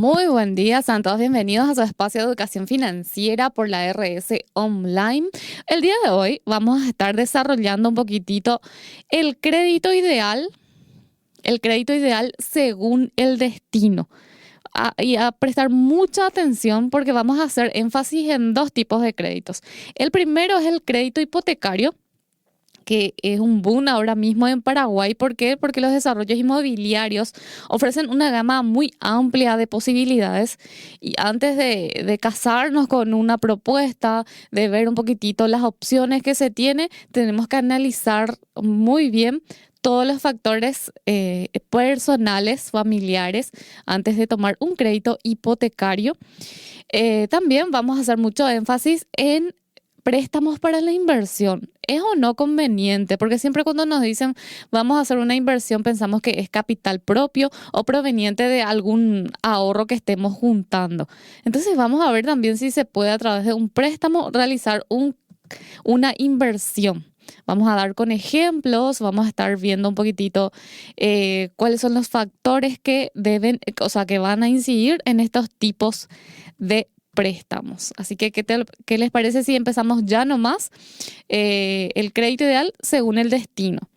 Muy buen día, sean todos bienvenidos a su espacio de educación financiera por la RS Online. El día de hoy vamos a estar desarrollando un poquitito el crédito ideal, el crédito ideal según el destino. Y a prestar mucha atención porque vamos a hacer énfasis en dos tipos de créditos. El primero es el crédito hipotecario, que es un boom ahora mismo en Paraguay. ¿Por qué? Porque los desarrollos inmobiliarios ofrecen una gama muy amplia de posibilidades y antes de casarnos con una propuesta, de ver un poquitito las opciones que se tiene, tenemos que analizar muy bien todos los factores personales, familiares, antes de tomar un crédito hipotecario. También vamos a hacer mucho énfasis en préstamos para la inversión. ¿Es o no conveniente? Porque siempre cuando nos dicen vamos a hacer una inversión pensamos que es capital propio o proveniente de algún ahorro que estemos juntando. Entonces vamos a ver también si se puede a través de un préstamo realizar una inversión. Vamos a dar con ejemplos, vamos a estar viendo un poquitito cuáles son los factores que que van a incidir en estos tipos de préstamos. Así que, ¿qué les parece si empezamos ya nomás? El crédito ideal según el destino.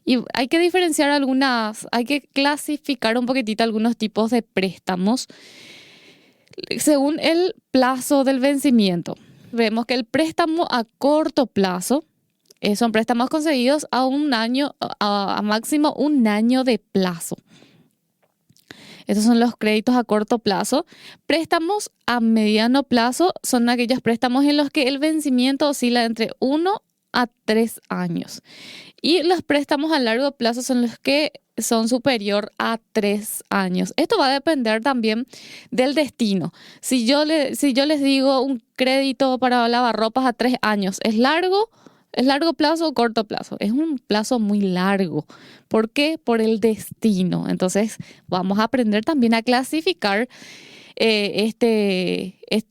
Y hay que diferenciar hay que clasificar un poquitito algunos tipos de préstamos según el plazo del vencimiento. Vemos que el préstamo a corto plazo son préstamos concedidos a un año, a máximo un año de plazo. Estos son los créditos a corto plazo. Préstamos a mediano plazo son aquellos préstamos en los que el vencimiento oscila entre 1 a 3 años. Y los préstamos a largo plazo son los que son superior a 3 años. Esto va a depender también del destino. Si yo les digo un crédito para lavarropas a 3 años, ¿es largo? ¿Es largo plazo o corto plazo? Es un plazo muy largo. ¿Por qué? Por el destino. Entonces, vamos a aprender también a clasificar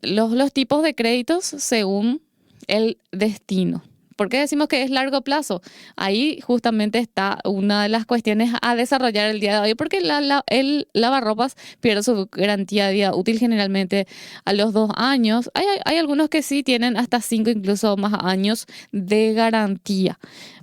los tipos de créditos según el destino. ¿Por qué decimos que es largo plazo? Ahí justamente está una de las cuestiones a desarrollar el día de hoy, porque el lavarropas pierde su garantía de vida útil generalmente a los 2 años. Hay algunos que sí tienen hasta 5, incluso más años de garantía.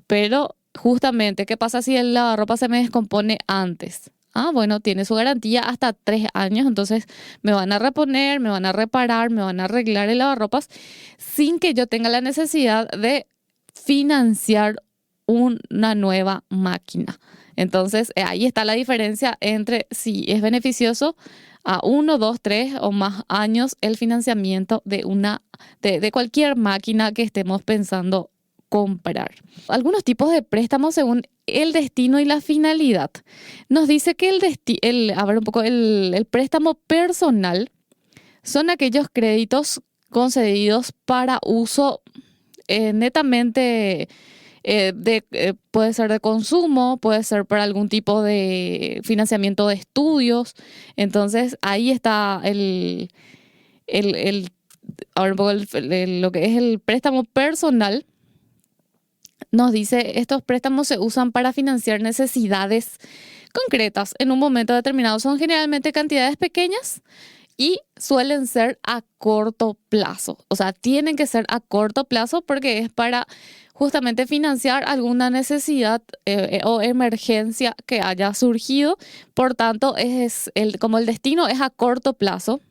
Pero justamente, ¿qué pasa si el lavarropas se me descompone antes? Bueno, tiene su garantía hasta 3 años, entonces me van a reponer, me van a reparar, me van a arreglar el lavarropas sin que yo tenga la necesidad de financiar una nueva máquina. Entonces, ahí está la diferencia entre si es beneficioso a 1, 2, 3 o más años el financiamiento de cualquier máquina que estemos pensando comprar. Algunos tipos de préstamos según el destino y la finalidad. Nos dice que el préstamo personal son aquellos créditos concedidos para uso netamente puede ser de consumo, puede ser para algún tipo de financiamiento de estudios. Entonces ahí está ahora un poco lo que es el préstamo personal. Nos dice, estos préstamos se usan para financiar necesidades concretas en un momento determinado. Son generalmente cantidades pequeñas y suelen ser a corto plazo. O sea, tienen que ser a corto plazo porque es para justamente financiar alguna necesidad o emergencia que haya surgido. Por tanto, como el destino es a corto plazo,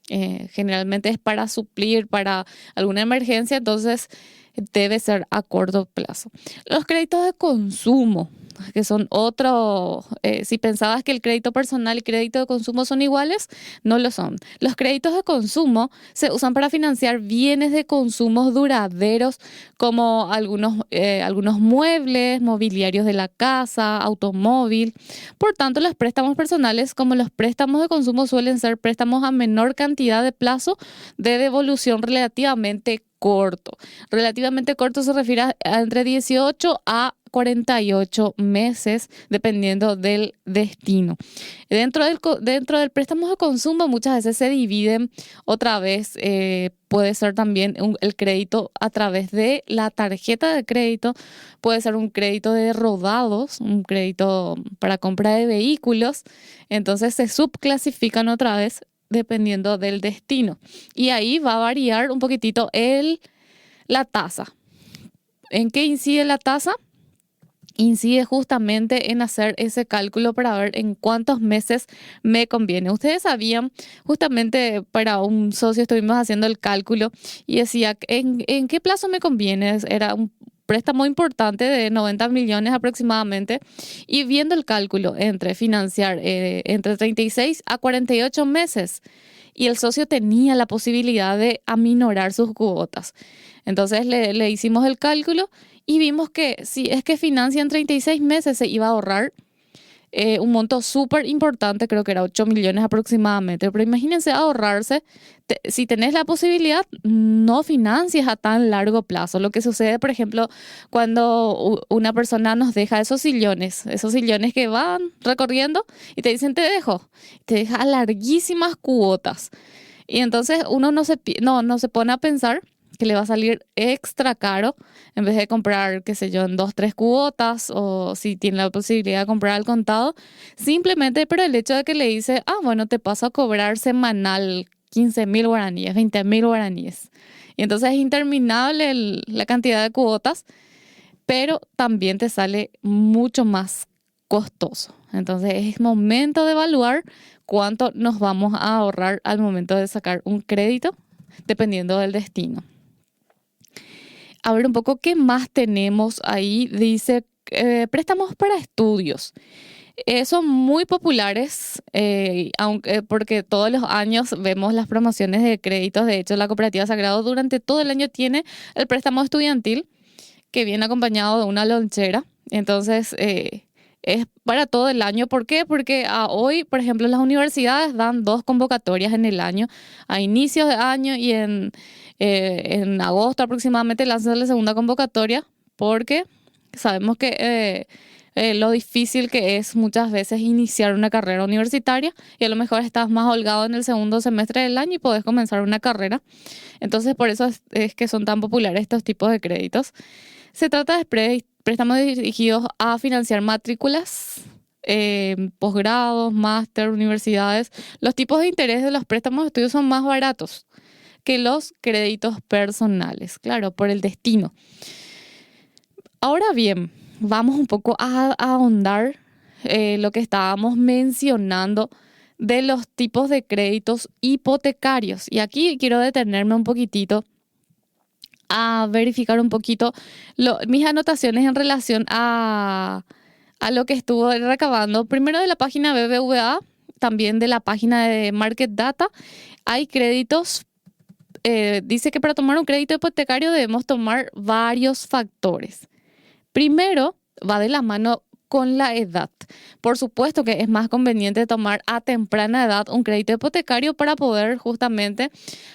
generalmente es para suplir para alguna emergencia, entonces debe ser a corto plazo. Los créditos de consumo, que son si pensabas que el crédito personal y crédito de consumo son iguales, no lo son. Los créditos de consumo se usan para financiar bienes de consumo duraderos como algunos muebles, mobiliarios de la casa, automóvil. Por tanto, los préstamos personales como los préstamos de consumo suelen ser préstamos a menor cantidad de plazo de devolución relativamente corto. Relativamente corto se refiere a entre 18 a 48 meses, dependiendo del destino. Dentro del préstamo de consumo muchas veces se dividen otra vez, puede ser también el crédito a través de la tarjeta de crédito, puede ser un crédito de rodados, un crédito para compra de vehículos, entonces se subclasifican otra vez dependiendo del destino. Y ahí va a variar un poquitito la tasa. ¿En qué incide la tasa? Incide justamente en hacer ese cálculo para ver en cuántos meses me conviene. Ustedes sabían, justamente para un socio estuvimos haciendo el cálculo y decía, ¿en qué plazo me conviene? Era un préstamo importante de 90 millones aproximadamente y viendo el cálculo entre financiar entre 36 a 48 meses y el socio tenía la posibilidad de aminorar sus cuotas. Entonces le hicimos el cálculo y vimos que si es que financia en 36 meses se iba a ahorrar un monto súper importante, creo que era 8 millones aproximadamente. Pero imagínense ahorrarse, si tenés la posibilidad, no financies a tan largo plazo. Lo que sucede, por ejemplo, cuando una persona nos deja esos sillones que van recorriendo y te dicen te deja larguísimas cuotas. Y entonces uno no se pone a pensar que le va a salir extra caro en vez de comprar, qué sé yo, en 2, 3 cuotas o si tiene la posibilidad de comprar al contado, simplemente por el hecho de que le dice, bueno, te paso a cobrar semanal 15.000 guaraníes, 20.000 guaraníes. Y entonces es interminable la cantidad de cuotas, pero también te sale mucho más costoso. Entonces es momento de evaluar cuánto nos vamos a ahorrar al momento de sacar un crédito, dependiendo del destino. A ver un poco qué más tenemos ahí. Dice préstamos para estudios. Son muy populares, porque todos los años vemos las promociones de créditos. De hecho, la Cooperativa Sagrado durante todo el año tiene el préstamo estudiantil que viene acompañado de una lonchera. Entonces, es para todo el año. ¿Por qué? Porque hoy, por ejemplo, las universidades dan 2 convocatorias en el año, a inicios de año y en agosto aproximadamente lanzan la segunda convocatoria, porque sabemos que lo difícil que es muchas veces iniciar una carrera universitaria y a lo mejor estás más holgado en el segundo semestre del año y podés comenzar una carrera. Entonces, por eso es que son tan populares estos tipos de créditos. Se trata de préstamos dirigidos a financiar matrículas, posgrados, máster, universidades. Los tipos de interés de los préstamos de estudio son más baratos que los créditos personales, claro, por el destino. Ahora bien, vamos un poco a ahondar lo que estábamos mencionando de los tipos de créditos hipotecarios. Y aquí quiero detenerme un poquitito a verificar un poquito mis anotaciones en relación a lo que estuvo recabando. Primero de la página BBVA, también de la página de Market Data, hay créditos. Dice que para tomar un crédito hipotecario debemos tomar varios factores. Primero, va de la mano con la edad. Por supuesto que es más conveniente tomar a temprana edad un crédito hipotecario para poder justamente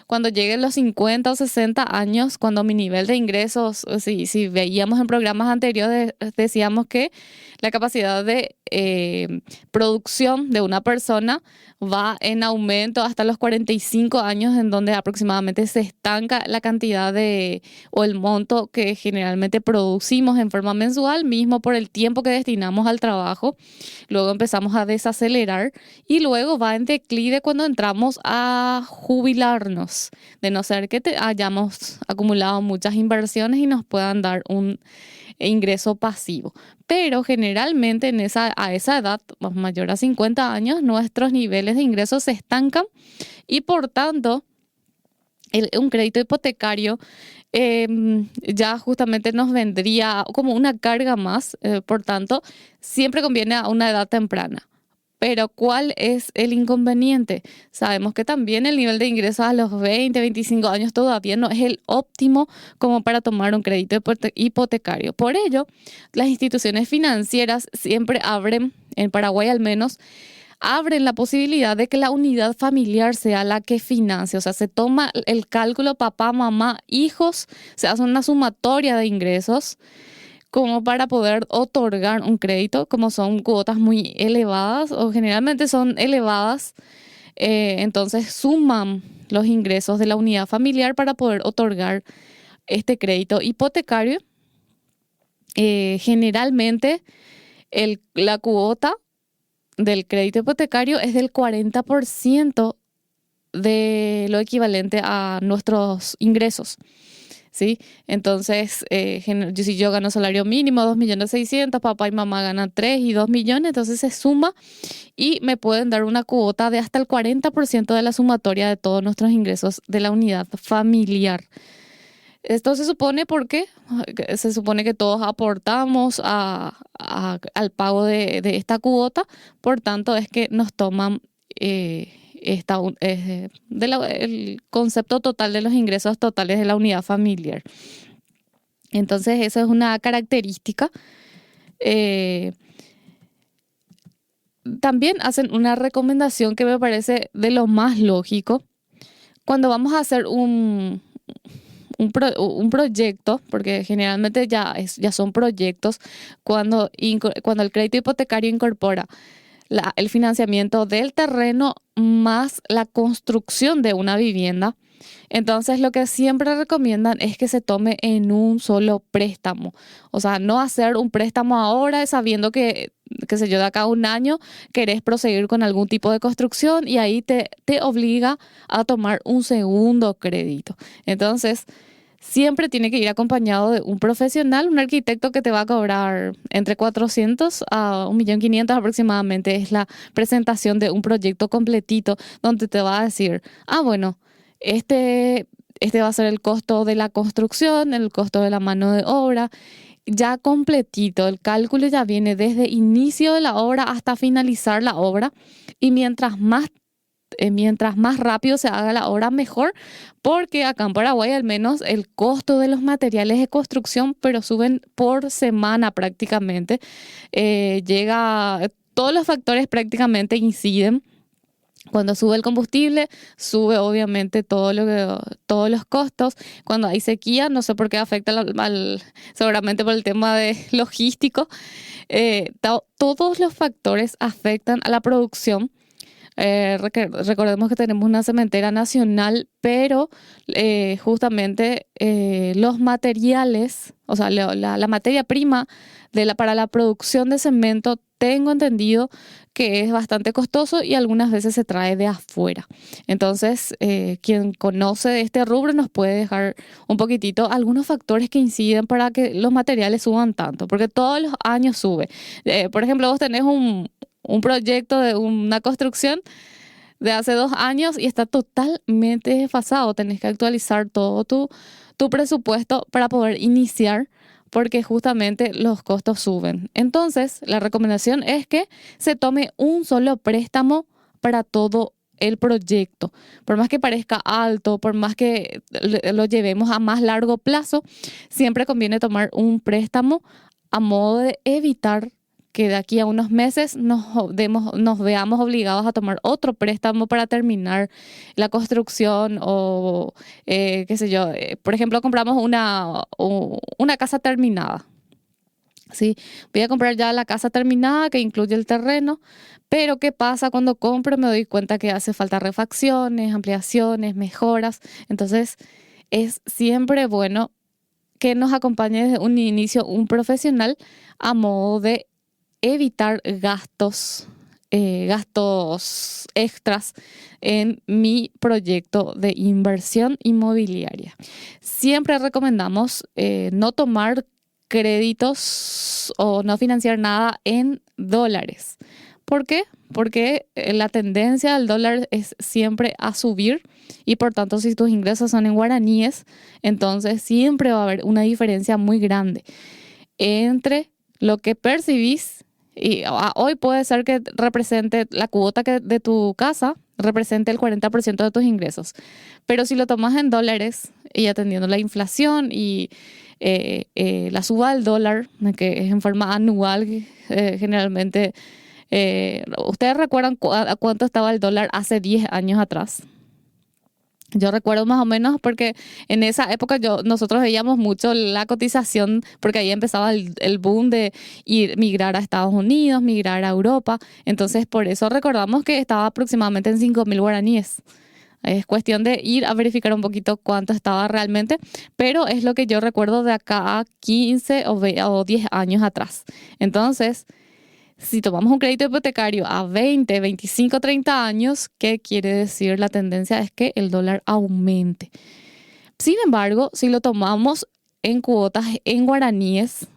cuando lleguen los 50 o 60 años, cuando mi nivel de ingresos, si veíamos en programas anteriores, decíamos que la capacidad de producción de una persona va en aumento hasta los 45 años, en donde aproximadamente se estanca la cantidad o el monto que generalmente producimos en forma mensual, mismo por el tiempo que destinamos al trabajo. Luego empezamos a desacelerar y luego va en declive cuando entramos a jubilarnos, de no ser que hayamos acumulado muchas inversiones y nos puedan dar un ingreso pasivo. Pero generalmente a esa edad, mayor a 50 años, nuestros niveles de ingresos se estancan y por tanto un crédito hipotecario ya justamente nos vendría como una carga más. Por tanto, siempre conviene a una edad temprana. Pero ¿cuál es el inconveniente? Sabemos que también el nivel de ingresos a los 20, 25 años todavía no es el óptimo como para tomar un crédito hipotecario. Por ello, las instituciones financieras siempre abren, en Paraguay al menos, abren la posibilidad de que la unidad familiar sea la que financie. O sea, se toma el cálculo papá, mamá, hijos, se hace una sumatoria de ingresos como para poder otorgar un crédito, como son cuotas muy elevadas o generalmente son elevadas, entonces suman los ingresos de la unidad familiar para poder otorgar este crédito hipotecario. Generalmente la cuota del crédito hipotecario es del 40% de lo equivalente a nuestros ingresos. ¿Sí? Entonces, si yo gano salario mínimo 2.600.000, papá y mamá ganan 3 y 2 millones, entonces se suma y me pueden dar una cuota de hasta el 40% de la sumatoria de todos nuestros ingresos de la unidad familiar. Esto se supone porque se supone que todos aportamos al pago de esta cuota, por tanto es que nos toman el concepto total de los ingresos totales de la unidad familiar. Entonces, eso es una característica. Eh, También hacen una recomendación que me parece de lo más lógico. Cuando vamos a hacer un proyecto, porque generalmente ya son proyectos, cuando el crédito hipotecario incorpora el financiamiento del terreno más la construcción de una vivienda. Entonces, lo que siempre recomiendan es que se tome en un solo préstamo. O sea, no hacer un préstamo ahora sabiendo que, qué sé yo, de acá a un año querés proseguir con algún tipo de construcción y ahí te obliga a tomar un segundo crédito. Entonces, siempre tiene que ir acompañado de un profesional, un arquitecto que te va a cobrar entre 400 a 1.500.000 aproximadamente. Es la presentación de un proyecto completito donde te va a decir, bueno, este va a ser el costo de la construcción, el costo de la mano de obra, ya completito. El cálculo ya viene desde inicio de la obra hasta finalizar la obra y mientras más rápido se haga la obra, mejor, porque acá en Paraguay al menos el costo de los materiales de construcción, pero suben por semana prácticamente, todos los factores prácticamente inciden. Cuando sube el combustible, sube obviamente todos los costos. Cuando hay sequía, no sé por qué afecta seguramente por el tema de logístico. Todos los factores afectan a la producción. Recordemos que tenemos una cementera nacional, pero justamente los materiales, o sea, la materia prima para la producción de cemento, tengo entendido que es bastante costoso y algunas veces se trae de afuera. Entonces, quien conoce de este rubro nos puede dejar un poquitito algunos factores que inciden para que los materiales suban tanto, porque todos los años sube. Por ejemplo, vos tenés un proyecto de una construcción de hace 2 años y está totalmente desfasado. Tenés que actualizar todo tu presupuesto para poder iniciar, porque justamente los costos suben. Entonces, la recomendación es que se tome un solo préstamo para todo el proyecto. Por más que parezca alto, por más que lo llevemos a más largo plazo, siempre conviene tomar un préstamo a modo de evitar que de aquí a unos meses nos veamos obligados a tomar otro préstamo para terminar la construcción o, qué sé yo, por ejemplo, compramos una casa terminada. Sí, voy a comprar ya la casa terminada que incluye el terreno, pero ¿qué pasa cuando compro? Me doy cuenta que hace falta refacciones, ampliaciones, mejoras. Entonces, es siempre bueno que nos acompañe desde un inicio un profesional a modo de evitar gastos extras en mi proyecto de inversión inmobiliaria. Siempre recomendamos no tomar créditos o no financiar nada en dólares. ¿Por qué? Porque la tendencia del dólar es siempre a subir y por tanto si tus ingresos son en guaraníes, entonces siempre va a haber una diferencia muy grande entre lo que percibís. Y hoy puede ser que represente la cuota de tu casa, represente el 40% de tus ingresos. Pero si lo tomas en dólares y atendiendo la inflación y la suba del dólar, que es en forma anual, generalmente, ¿ustedes recuerdan a cuánto estaba el dólar hace 10 años atrás? Yo recuerdo más o menos porque en esa época nosotros veíamos mucho la cotización porque ahí empezaba el boom de migrar a Estados Unidos, migrar a Europa. Entonces por eso recordamos que estaba aproximadamente en 5.000 guaraníes. Es cuestión de ir a verificar un poquito cuánto estaba realmente, pero es lo que yo recuerdo de acá a 15 o 10 años atrás. Entonces, Si tomamos un crédito hipotecario a 20, 25, 30 años, ¿qué quiere decir? La tendencia es que el dólar aumente. Sin embargo, si lo tomamos en cuotas en guaraníes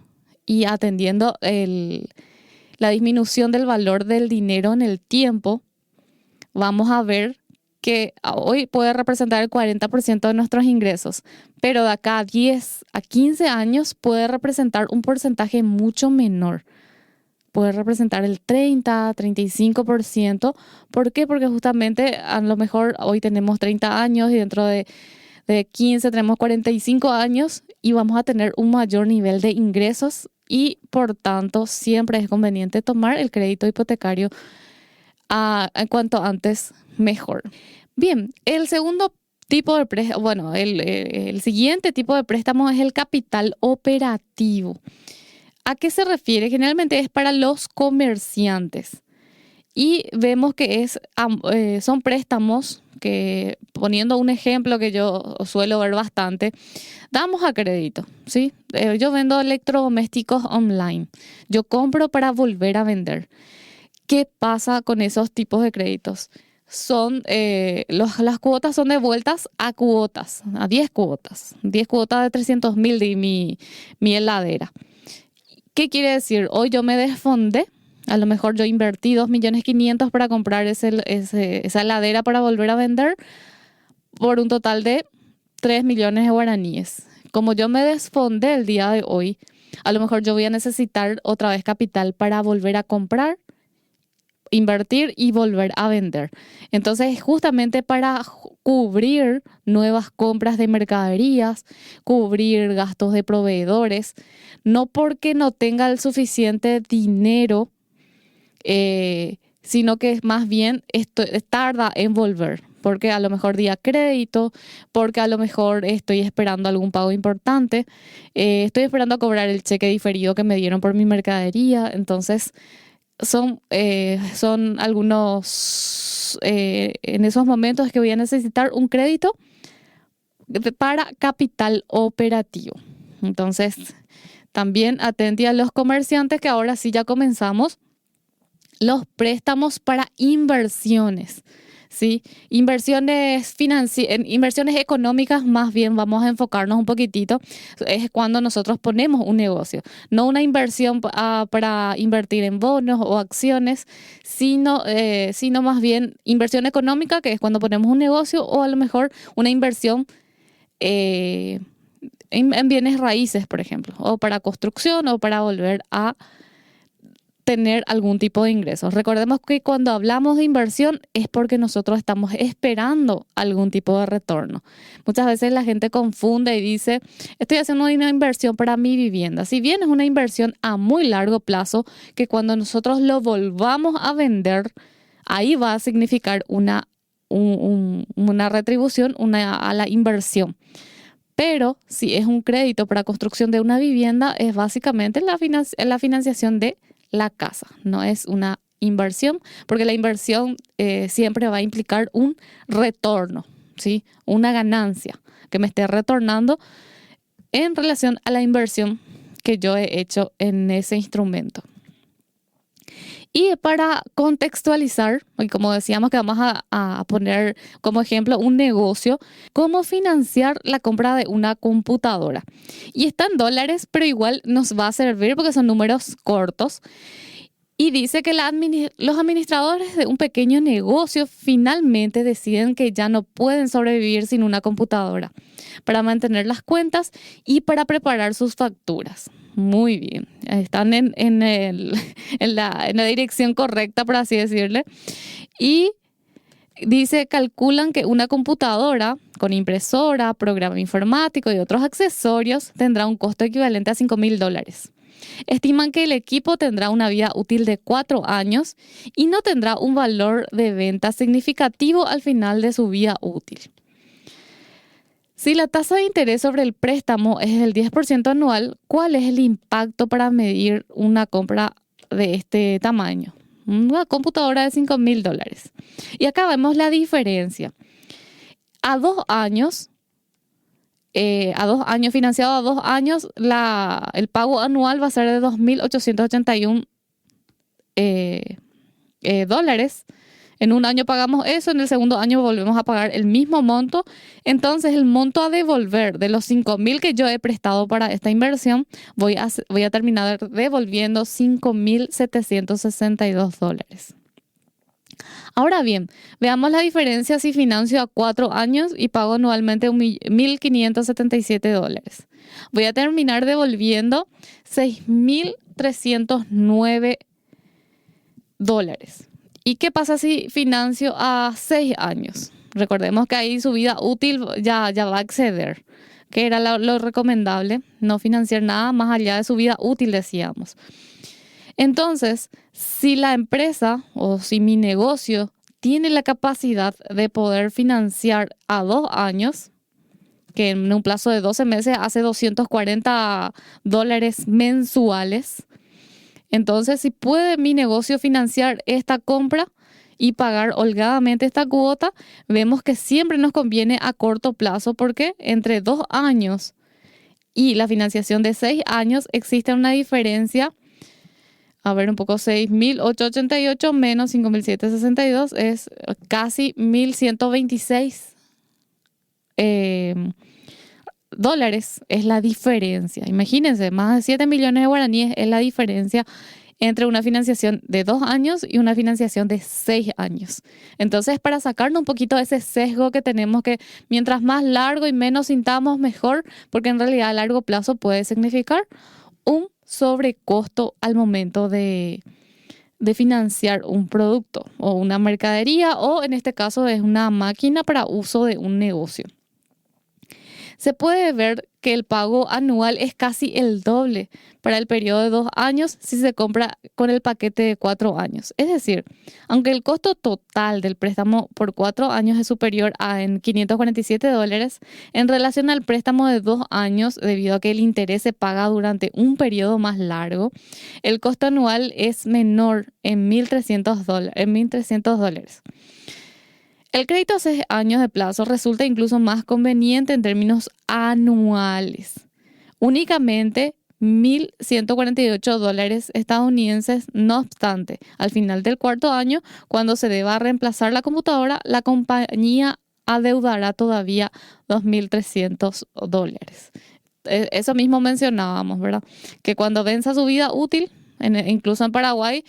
y atendiendo la disminución del valor del dinero en el tiempo, vamos a ver que hoy puede representar el 40% de nuestros ingresos, pero de acá a 10 a 15 años puede representar un porcentaje mucho menor. Puede representar el 30, 35%. ¿Por qué? Porque justamente a lo mejor hoy tenemos 30 años y dentro de 15 tenemos 45 años y vamos a tener un mayor nivel de ingresos y por tanto siempre es conveniente tomar el crédito hipotecario en cuanto antes mejor. Bien, el segundo tipo de préstamo, bueno, el siguiente tipo de préstamo es el capital operativo. ¿A qué se refiere? Generalmente es para los comerciantes y vemos que son préstamos que, poniendo un ejemplo que yo suelo ver bastante, damos a crédito, ¿sí? Yo vendo electrodomésticos online, yo compro para volver a vender. ¿Qué pasa con esos tipos de créditos? Las cuotas son devueltas a cuotas, a 10 cuotas, 10 cuotas de 300.000 de mi heladera. ¿Qué quiere decir? Hoy yo me desfondé, a lo mejor yo invertí 2.500.000 para comprar esa heladera para volver a vender por un total de 3 millones de guaraníes. Como yo me desfondé el día de hoy, a lo mejor yo voy a necesitar otra vez capital para volver a comprar, invertir y volver a vender. Entonces, justamente para cubrir nuevas compras de mercaderías, cubrir gastos de proveedores, no porque no tenga el suficiente dinero, sino que más bien esto tarda en volver, porque a lo mejor di a crédito, porque a lo mejor estoy esperando algún pago importante, estoy esperando a cobrar el cheque diferido que me dieron por mi mercadería. Entonces, son algunos, en esos momentos que voy a necesitar un crédito para capital operativo. Entonces, también atendí a los comerciantes que ahora sí ya comenzamos los préstamos para inversiones, ¿sí? Inversiones económicas, más bien vamos a enfocarnos un poquitito, es cuando nosotros ponemos un negocio, no una inversión para invertir en bonos o acciones, sino más bien inversión económica, que es cuando ponemos un negocio, o a lo mejor una inversión en bienes raíces, por ejemplo, o para construcción o para volver a tener algún tipo de ingresos. Recordemos que cuando hablamos de inversión es porque nosotros estamos esperando algún tipo de retorno. Muchas veces la gente confunde y dice, estoy haciendo una inversión para mi vivienda. Si bien es una inversión a muy largo plazo, que cuando nosotros lo volvamos a vender, ahí va a significar una retribución a la inversión. Pero si es un crédito para construcción de una vivienda, es básicamente la financiación de la casa, no es una inversión, porque la inversión siempre va a implicar un retorno, ¿sí? Una ganancia que me esté retornando en relación a la inversión que yo he hecho en ese instrumento. Y para contextualizar, y como decíamos que vamos a poner como ejemplo un negocio, cómo financiar la compra de una computadora. Y está en dólares, pero igual nos va a servir porque son números cortos. Y dice que los administradores de un pequeño negocio finalmente deciden que ya no pueden sobrevivir sin una computadora para mantener las cuentas y para preparar sus facturas. Muy bien, están en la dirección correcta, por así decirle. Y dice, calculan que una computadora con impresora, programa informático y otros accesorios tendrá un costo equivalente a $5.000. Estiman que el equipo tendrá una vida útil de 4 años y no tendrá un valor de venta significativo al final de su vida útil. Si la tasa de interés sobre el préstamo es del 10% anual, ¿cuál es el impacto para medir una compra de este tamaño? Una computadora de $5.000. Y acá vemos la diferencia. A 2 años, financiado a 2 años, el pago anual va a ser de $2.881 eh, dólares. En un año pagamos eso, en el segundo año volvemos a pagar el mismo monto. Entonces, el monto a devolver de los 5.000 que yo he prestado para esta inversión, voy a terminar devolviendo $5.762. Ahora bien, veamos la diferencia si financio a 4 años y pago anualmente $1.577. Voy a terminar devolviendo $6.309. ¿Y qué pasa si financio a 6 años? Recordemos que ahí su vida útil ya va a exceder, que era lo recomendable, no financiar nada más allá de su vida útil, decíamos. Entonces, si la empresa o si mi negocio tiene la capacidad de poder financiar a 2 años, que en un plazo de 12 meses hace $240 mensuales, entonces, si puede mi negocio financiar esta compra y pagar holgadamente esta cuota, vemos que siempre nos conviene a corto plazo porque entre 2 años y la financiación de 6 años existe una diferencia. A ver, un poco, 6.888 menos 5.762 es casi 1.126 dólares es la diferencia. Imagínense, más de 7 millones de guaraníes es la diferencia entre una financiación de 2 años y una financiación de 6 años. Entonces, para sacarnos un poquito de ese sesgo que tenemos, que mientras más largo y menos sintamos, mejor, porque en realidad a largo plazo puede significar un sobrecosto al momento de financiar un producto o una mercadería, o en este caso es una máquina para uso de un negocio. Se puede ver que el pago anual es casi el doble para el periodo de 2 años si se compra con el paquete de 4 años. Es decir, aunque el costo total del préstamo por 4 años es superior a en $547, en relación al préstamo de 2 años, debido a que el interés se paga durante un periodo más largo, el costo anual es menor en $1.300. El crédito a 6 años de plazo resulta incluso más conveniente en términos anuales. Únicamente $1.148 estadounidenses. No obstante, al final del cuarto año, cuando se deba reemplazar la computadora, la compañía adeudará todavía $2.300. Eso mismo mencionábamos, ¿verdad? Que cuando venza su vida útil, incluso en Paraguay,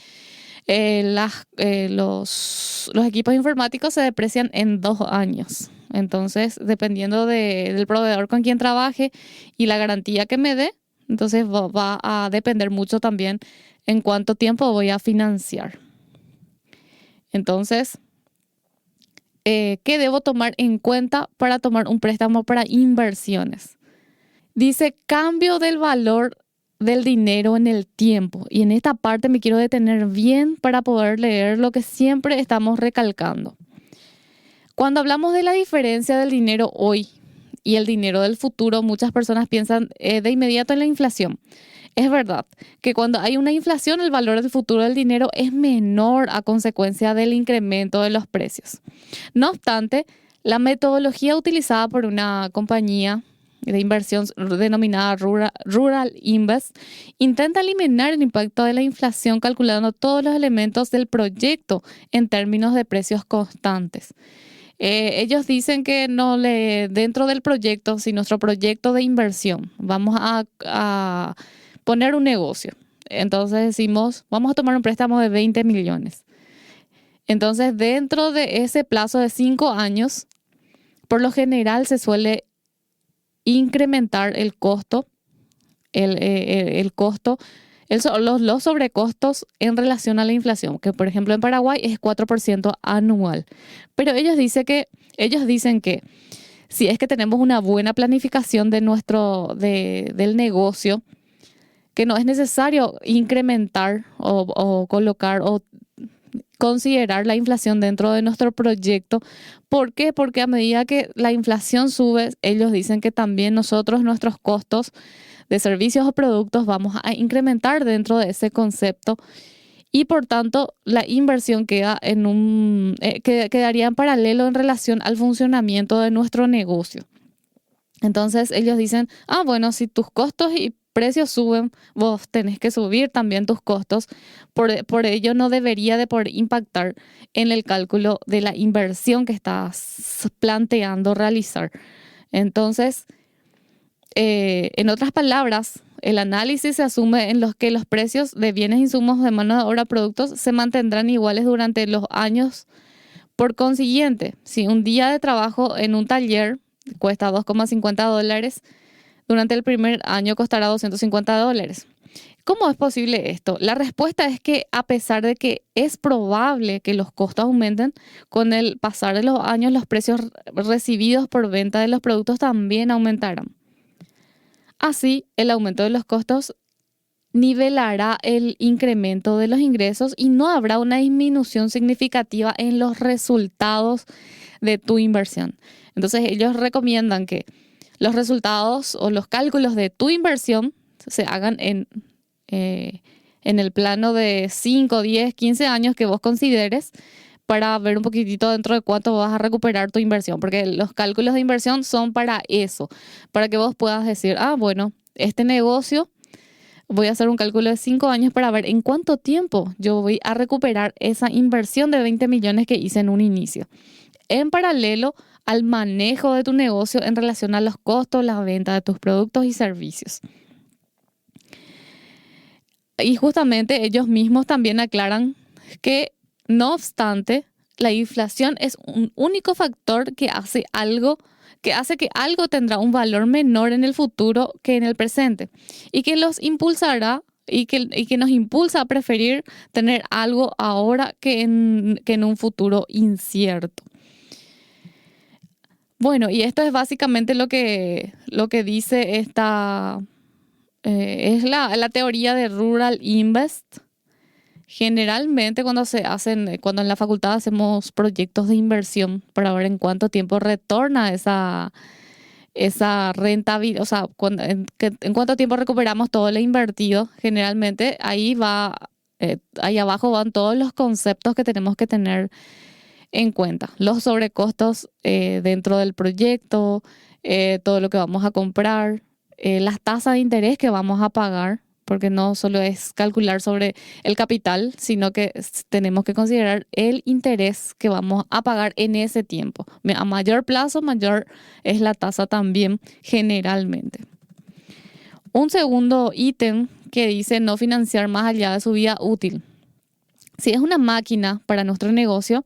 los equipos informáticos se deprecian en 2 años. Entonces, dependiendo del proveedor con quien trabaje y la garantía que me dé, entonces va a depender mucho también en cuánto tiempo voy a financiar. Entonces, ¿qué debo tomar en cuenta para tomar un préstamo para inversiones? Dice cambio del valor del dinero en el tiempo. Y en esta parte me quiero detener bien para poder leer lo que siempre estamos recalcando. Cuando hablamos de la diferencia del dinero hoy y el dinero del futuro, muchas personas piensan de inmediato en la inflación. Es verdad que cuando hay una inflación, el valor del futuro del dinero es menor a consecuencia del incremento de los precios. No obstante, la metodología utilizada por una compañía de inversión denominada Rural Invest intenta eliminar el impacto de la inflación calculando todos los elementos del proyecto en términos de precios constantes. Ellos dicen que dentro del proyecto, si nuestro proyecto de inversión, vamos a poner un negocio. Entonces decimos, vamos a tomar un préstamo de 20 millones. Entonces, dentro de ese plazo de 5 años, por lo general se suele incrementar el costo, los sobrecostos en relación a la inflación, que por ejemplo en Paraguay es 4% anual. Pero ellos dicen que si es que tenemos una buena planificación del negocio, que no es necesario incrementar o colocar o considerar la inflación dentro de nuestro proyecto. ¿Por qué? Porque a medida que la inflación sube, ellos dicen que también nuestros costos de servicios o productos vamos a incrementar dentro de ese concepto y por tanto la inversión quedaría en paralelo en relación al funcionamiento de nuestro negocio. Entonces ellos dicen, bueno, si tus costos precios suben, vos tenés que subir también tus costos. Por ello no debería de poder impactar en el cálculo de la inversión que estás planteando realizar. Entonces, en otras palabras, el análisis se asume en los que los precios de bienes, insumos de mano de obra, productos se mantendrán iguales durante los años. Por consiguiente, si un día de trabajo en un taller cuesta $2,50, durante el primer año costará $250. ¿Cómo es posible esto? La respuesta es que a pesar de que es probable que los costos aumenten, con el pasar de los años los precios recibidos por venta de los productos también aumentarán. Así, el aumento de los costos nivelará el incremento de los ingresos y no habrá una disminución significativa en los resultados de tu inversión. Entonces, ellos recomiendan que los resultados o los cálculos de tu inversión se hagan en el plano de 5, 10, 15 años que vos consideres, para ver un poquitito dentro de cuánto vas a recuperar tu inversión, porque los cálculos de inversión son para eso, para que vos puedas decir, bueno, este negocio voy a hacer un cálculo de 5 años para ver en cuánto tiempo yo voy a recuperar esa inversión de 20 millones que hice en un inicio, en paralelo al manejo de tu negocio en relación a los costos, la venta de tus productos y servicios. Y justamente ellos mismos también aclaran que, no obstante, la inflación es un único factor que hace que algo tendrá un valor menor en el futuro que en el presente, y que los impulsará y que nos impulsa a preferir tener algo ahora que en un futuro incierto. Bueno, y esto es básicamente lo que dice es la teoría de Rural Invest. Generalmente cuando en la facultad hacemos proyectos de inversión para ver en cuánto tiempo retorna esa rentabilidad, o sea, en cuánto tiempo recuperamos todo lo invertido, generalmente ahí abajo van todos los conceptos que tenemos que tener en cuenta. Los sobrecostos dentro del proyecto, todo lo que vamos a comprar, las tasas de interés que vamos a pagar, porque no solo es calcular sobre el capital, sino que tenemos que considerar el interés que vamos a pagar en ese tiempo. A mayor plazo, mayor es la tasa también generalmente. Un segundo ítem que dice no financiar más allá de su vida útil. Si es una máquina para nuestro negocio,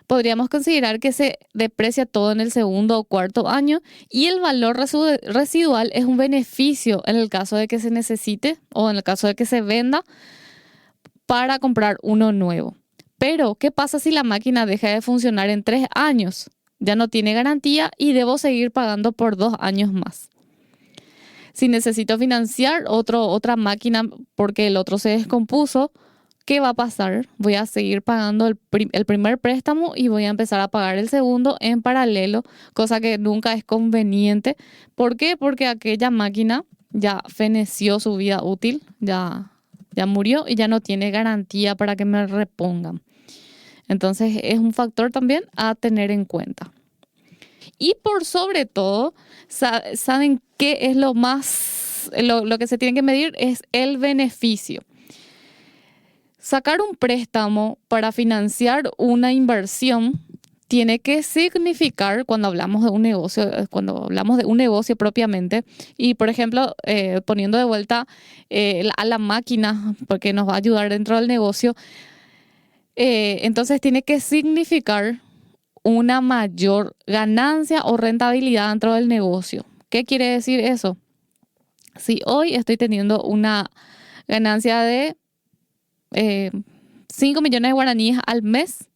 podríamos considerar que se deprecia todo en el segundo o cuarto año y el valor residual es un beneficio en el caso de que se necesite o en el caso de que se venda para comprar uno nuevo. Pero, ¿qué pasa si la máquina deja de funcionar en 3 años? Ya no tiene garantía y debo seguir pagando por 2 años más. Si necesito financiar otra máquina porque el otro se descompuso, ¿qué va a pasar? Voy a seguir pagando el primer préstamo y voy a empezar a pagar el segundo en paralelo, cosa que nunca es conveniente. ¿Por qué? Porque aquella máquina ya feneció su vida útil, ya murió y ya no tiene garantía para que me repongan. Entonces es un factor también a tener en cuenta. Y por sobre todo, ¿saben qué es lo que se tiene que medir? Es el beneficio. Sacar un préstamo para financiar una inversión tiene que significar, cuando hablamos de un negocio propiamente, y por ejemplo, poniendo de vuelta a la máquina, porque nos va a ayudar dentro del negocio, entonces tiene que significar una mayor ganancia o rentabilidad dentro del negocio. ¿Qué quiere decir eso? Si hoy estoy teniendo una ganancia de 5 millones de guaraníes al mes,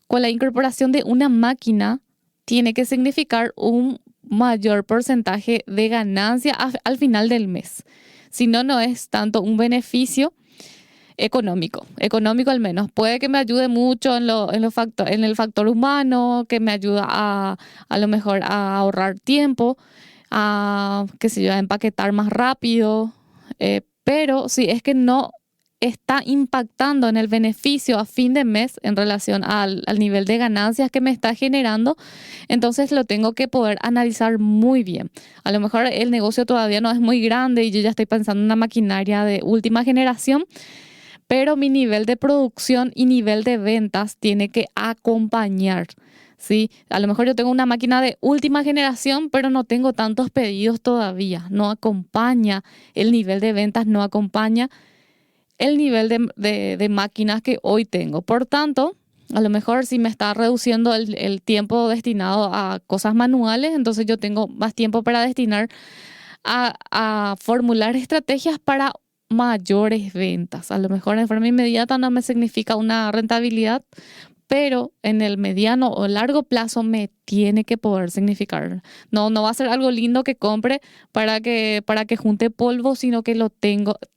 con la incorporación de una máquina tiene que significar un mayor porcentaje de ganancia al final del mes. Si no, no es tanto un beneficio económico al menos. Puede que me ayude mucho en el factor humano, que me ayuda a lo mejor a ahorrar tiempo, a empaquetar más rápido, pero si es que no está impactando en el beneficio a fin de mes en relación al nivel de ganancias que me está generando, entonces lo tengo que poder analizar muy bien. A lo mejor el negocio todavía no es muy grande y yo ya estoy pensando en una maquinaria de última generación, pero mi nivel de producción y nivel de ventas tiene que acompañar. Sí, a lo mejor yo tengo una máquina de última generación, pero no tengo tantos pedidos todavía. No acompaña el nivel de ventas, no acompaña el nivel de máquinas que hoy tengo. Por tanto, a lo mejor si me está reduciendo el tiempo destinado a cosas manuales, entonces yo tengo más tiempo para destinar a formular estrategias para mayores ventas. A lo mejor en forma inmediata no me significa una rentabilidad, pero en el mediano o largo plazo me tiene que poder significar. No, no va a ser algo lindo que compre para que junte polvo, sino que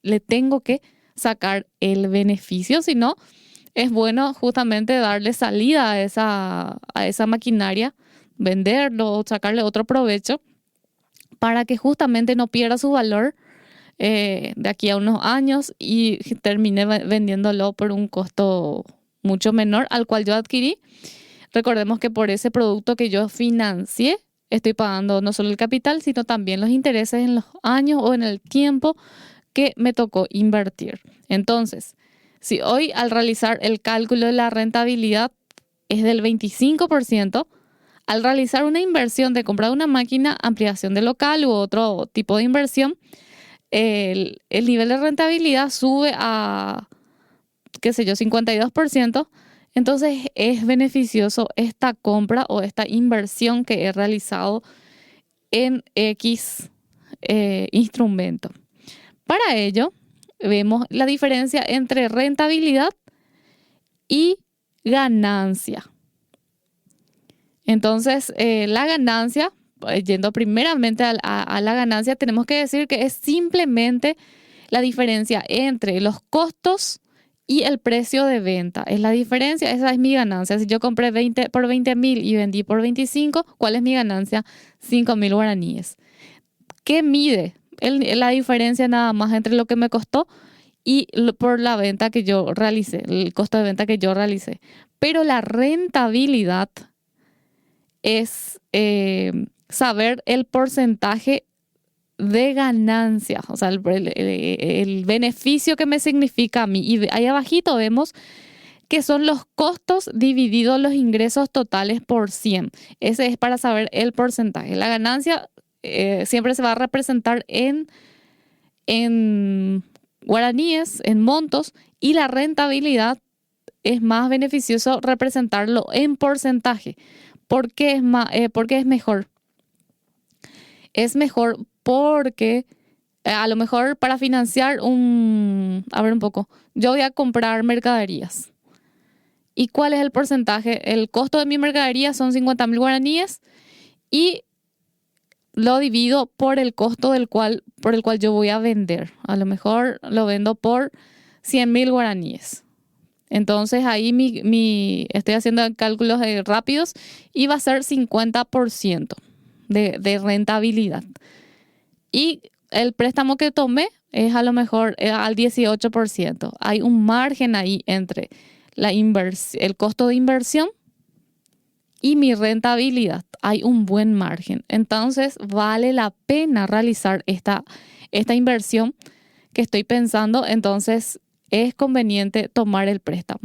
le tengo que sacar el beneficio. Si no, es bueno justamente darle salida a esa maquinaria, venderlo, sacarle otro provecho para que justamente no pierda su valor de aquí a unos años y termine vendiéndolo por un costo mucho menor al cual yo adquirí. Recordemos que por ese producto que yo financié, estoy pagando no solo el capital, sino también los intereses en los años o en el tiempo que me tocó invertir. Entonces, si hoy al realizar el cálculo de la rentabilidad es del 25%, al realizar una inversión de comprar una máquina, ampliación de local u otro tipo de inversión, el nivel de rentabilidad sube a, qué sé yo, 52%. Entonces es beneficioso esta compra o esta inversión que he realizado en X instrumento. Para ello, vemos la diferencia entre rentabilidad y ganancia. Entonces, la ganancia, yendo primeramente a la ganancia, tenemos que decir que es simplemente la diferencia entre los costos y el precio de venta. Es la diferencia, esa es mi ganancia. Si yo compré por 20.000 y vendí por 25, ¿cuál es mi ganancia? 5.000 guaraníes. ¿Qué mide? La diferencia nada más entre lo que me costó y por la venta que yo realicé, el costo de venta que yo realicé. Pero la rentabilidad es saber el porcentaje de ganancia, o sea, el beneficio que me significa a mí. Y ahí abajito vemos que son los costos divididos los ingresos totales por 100. Ese es para saber el porcentaje. La ganancia siempre se va a representar en guaraníes, en montos, y la rentabilidad es más beneficioso representarlo en porcentaje. ¿Por qué por qué es mejor? Es mejor porque a lo mejor para financiar a ver un poco, yo voy a comprar mercaderías. ¿Y cuál es el porcentaje? El costo de mi mercadería son 50.000 guaraníes y lo divido por el costo por el cual yo voy a vender. A lo mejor lo vendo por 100.000 guaraníes. Entonces ahí estoy haciendo cálculos rápidos y va a ser 50% de rentabilidad. Y el préstamo que tomé es a lo mejor al 18%. Hay un margen ahí entre el costo de inversión y mi rentabilidad. Hay un buen margen. Entonces vale la pena realizar esta inversión que estoy pensando. Entonces es conveniente tomar el préstamo.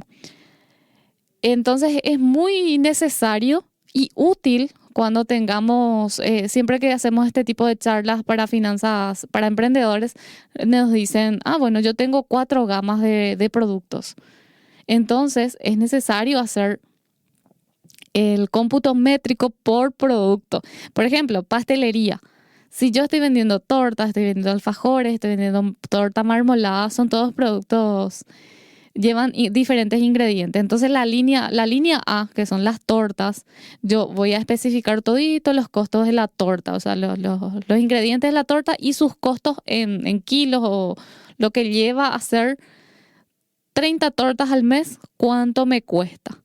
Entonces es muy necesario y útil cuando tengamos, siempre que hacemos este tipo de charlas para finanzas, para emprendedores, nos dicen, bueno, yo tengo 4 gamas de productos. Entonces es necesario hacer el cómputo métrico por producto. Por ejemplo, pastelería. Si yo estoy vendiendo tortas, estoy vendiendo alfajores, estoy vendiendo torta marmolada, son todos productos, llevan diferentes ingredientes. Entonces la línea A, que son las tortas, yo voy a especificar todito los costos de la torta, o sea, los ingredientes de la torta y sus costos en kilos o lo que lleva a hacer 30 tortas al mes, cuánto me cuesta.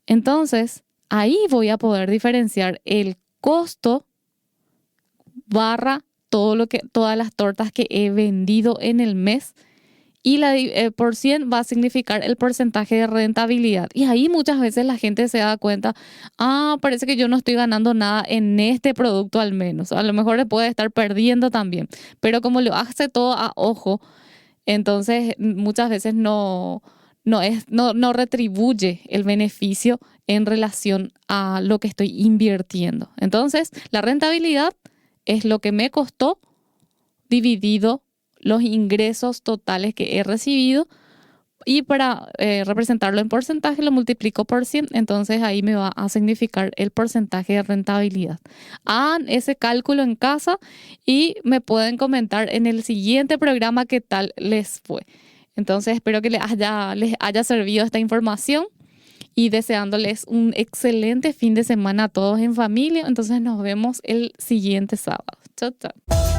Entonces, ahí voy a poder diferenciar el costo barra todas las tortas que he vendido en el mes y por 100 va a significar el porcentaje de rentabilidad. Y ahí muchas veces la gente se da cuenta, parece que yo no estoy ganando nada en este producto al menos. A lo mejor le puede estar perdiendo también, pero como lo hace todo a ojo, entonces muchas veces no retribuye el beneficio en relación a lo que estoy invirtiendo. Entonces, la rentabilidad es lo que me costó dividido los ingresos totales que he recibido, y para representarlo en porcentaje lo multiplico por 100, entonces ahí me va a significar el porcentaje de rentabilidad. Hagan ese cálculo en casa y me pueden comentar en el siguiente programa qué tal les fue. Entonces espero que les haya servido esta información y deseándoles un excelente fin de semana a todos en familia. Entonces nos vemos el siguiente sábado. Chao, chao.